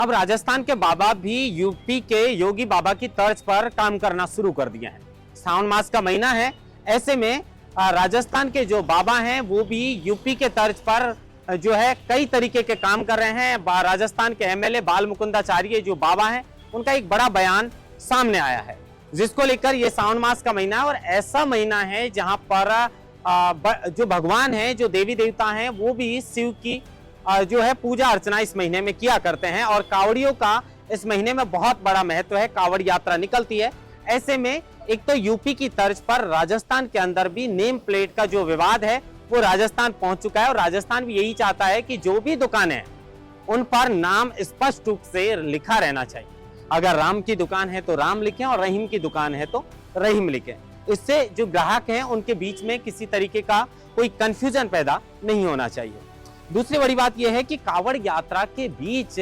अब राजस्थान के बाबा भी यूपी के योगी बाबा की तर्ज पर काम करना शुरू कर दिया है। सावन मास का महीना है, ऐसे में राजस्थान के जो बाबा हैं वो भी यूपी के तर्ज पर जो है कई तरीके के काम कर रहे हैं। राजस्थान के एमएलए बाल मुकुंदाचार्य जो बाबा हैं, उनका एक बड़ा बयान सामने आया है, जिसको लेकर ये सावन मास का महीना है और ऐसा महीना है जहां पर जो भगवान है, जो देवी देवता हैं, वो भी शिव की जो है पूजा अर्चना इस महीने में किया करते हैं और कांवड़ियों का इस महीने में बहुत बड़ा महत्व है। कांवड़ यात्रा निकलती है। ऐसे में एक तो यूपी की तर्ज पर राजस्थान के अंदर भी नेम प्लेट का जो विवाद है वो राजस्थान पहुंच चुका है और राजस्थान भी यही चाहता है कि जो भी दुकानें हैं उन पर नाम स्पष्ट रूप से लिखा रहना चाहिए। अगर राम की दुकान है तो राम लिखें और रहीम की दुकान है तो रहीम लिखें। इससे जो ग्राहक हैं उनके बीच में किसी तरीके का कोई कंफ्यूजन पैदा नहीं होना चाहिए। दूसरी बड़ी बात यह है कि कांवड़ यात्रा के बीच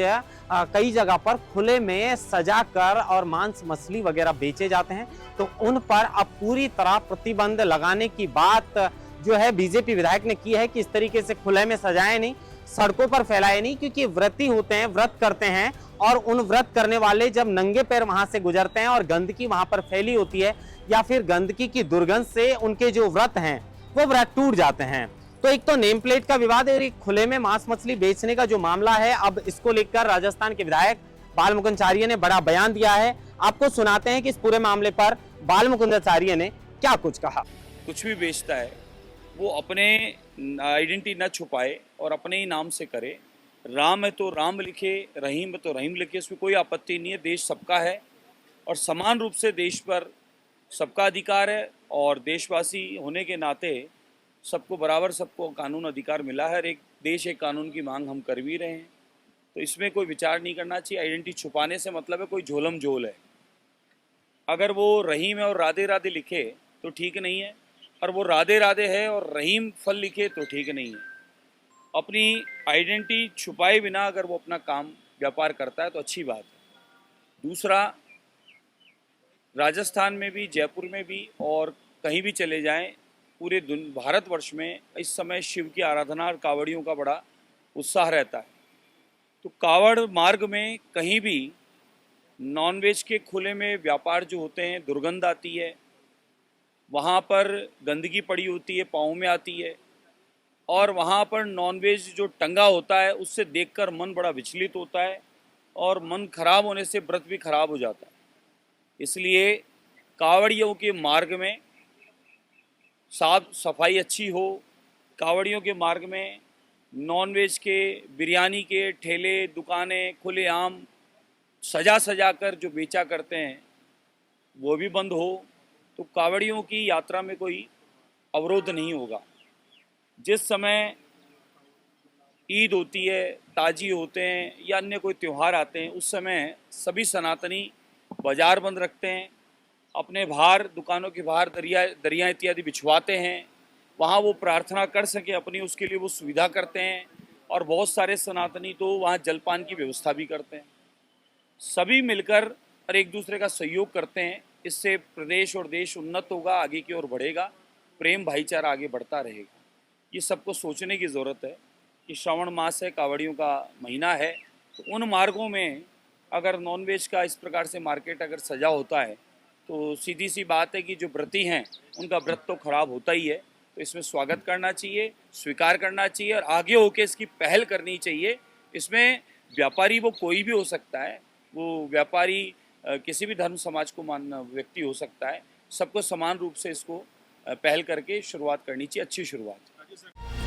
कई जगह पर खुले में सजाकर और मांस मछली वगैरह बेचे जाते हैं, तो उन पर अब पूरी तरह प्रतिबंध लगाने की बात जो है बीजेपी विधायक ने की है कि इस तरीके से खुले में सजाए नहीं, सड़कों पर फैलाए नहीं, क्योंकि व्रती होते हैं, व्रत करते हैं और उन व्रत करने वाले जब नंगे पैर वहां से गुजरते हैं और गंदगी वहां पर फैली होती है या फिर गंदगी की दुर्गंध से उनके जो व्रत हैं वो व्रत टूट जाते हैं। तो एक तो नेम प्लेट का विवाद है और एक खुले में मांस मछली बेचने का जो मामला है, अब इसको लेकर राजस्थान के विधायक बाल मुकुंदाचार्य ने बड़ा बयान दिया है। आपको सुनाते हैं कि इस पूरे मामले पर बाल मुकुंदाचार्य ने क्या कुछ कहा। कुछ भी बेचता है वो अपने आइडेंटिटी न छुपाए और अपने ही नाम से करे। राम है तो राम लिखे, रहीम है तो रहीम लिखे, उसमें कोई आपत्ति नहीं है। देश सबका है और समान रूप से देश पर सबका अधिकार है और देशवासी होने के नाते सबको बराबर, सबको कानून अधिकार मिला है। एक देश एक कानून की मांग हम कर भी रहे हैं, तो इसमें कोई विचार नहीं करना चाहिए। आइडेंटिटी छुपाने से मतलब है कोई झोलम झोल है। अगर वो रहीम है और राधे राधे लिखे तो ठीक नहीं है, और वो राधे राधे है और रहीम फल लिखे तो ठीक नहीं है। अपनी आइडेंटिटी छुपाए बिना अगर वो अपना काम व्यापार करता है तो अच्छी बात है। दूसरा, राजस्थान में भी, जयपुर में भी और कहीं भी चले जाएं, पूरे भारतवर्ष में इस समय शिव की आराधना और कांवड़ियों का बड़ा उत्साह रहता है। तो कांवड़ मार्ग में कहीं भी नॉनवेज के खुले में व्यापार जो होते हैं, दुर्गंध आती है, वहाँ पर गंदगी पड़ी होती है, पाँव में आती है, और वहाँ पर नॉनवेज जो टंगा होता है उससे देखकर मन बड़ा विचलित होता है और मन खराब होने से व्रत भी खराब हो जाता है। इसलिए कांवड़ियों के मार्ग में साफ सफाई अच्छी हो, कांवड़ियों के मार्ग में नॉनवेज के, बिरयानी के ठेले, दुकानें खुलेआम सजा सजा कर जो बेचा करते हैं वो भी बंद हो, तो कांवड़ियों की यात्रा में कोई अवरोध नहीं होगा। जिस समय ईद होती है, ताजी होते हैं या अन्य कोई त्यौहार आते हैं, उस समय सभी सनातनी बाजार बंद रखते हैं, अपने बाहर, दुकानों के बाहर दरिया इत्यादि बिछवाते हैं, वहाँ वो प्रार्थना कर सके अपनी, उसके लिए वो सुविधा करते हैं। और बहुत सारे सनातनी तो वहाँ जलपान की व्यवस्था भी करते हैं। सभी मिलकर और एक दूसरे का सहयोग करते हैं। इससे प्रदेश और देश उन्नत होगा, आगे की ओर बढ़ेगा, प्रेम भाईचारा आगे बढ़ता रहेगा। ये सबको सोचने की ज़रूरत है कि श्रावण मास है, कांवड़ियों का महीना है, तो उन मार्गों में अगर नॉनवेज का इस प्रकार से मार्केट अगर सजा होता है तो सीधी सी बात है कि जो व्रती हैं उनका व्रत तो खराब होता ही है। तो इसमें स्वागत करना चाहिए, स्वीकार करना चाहिए और आगे होके इसकी पहल करनी चाहिए। इसमें व्यापारी वो कोई भी हो सकता है, वो व्यापारी किसी भी धर्म समाज को मानना व्यक्ति हो सकता है। सबको समान रूप से इसको पहल करके शुरुआत करनी चाहिए, अच्छी शुरुआत।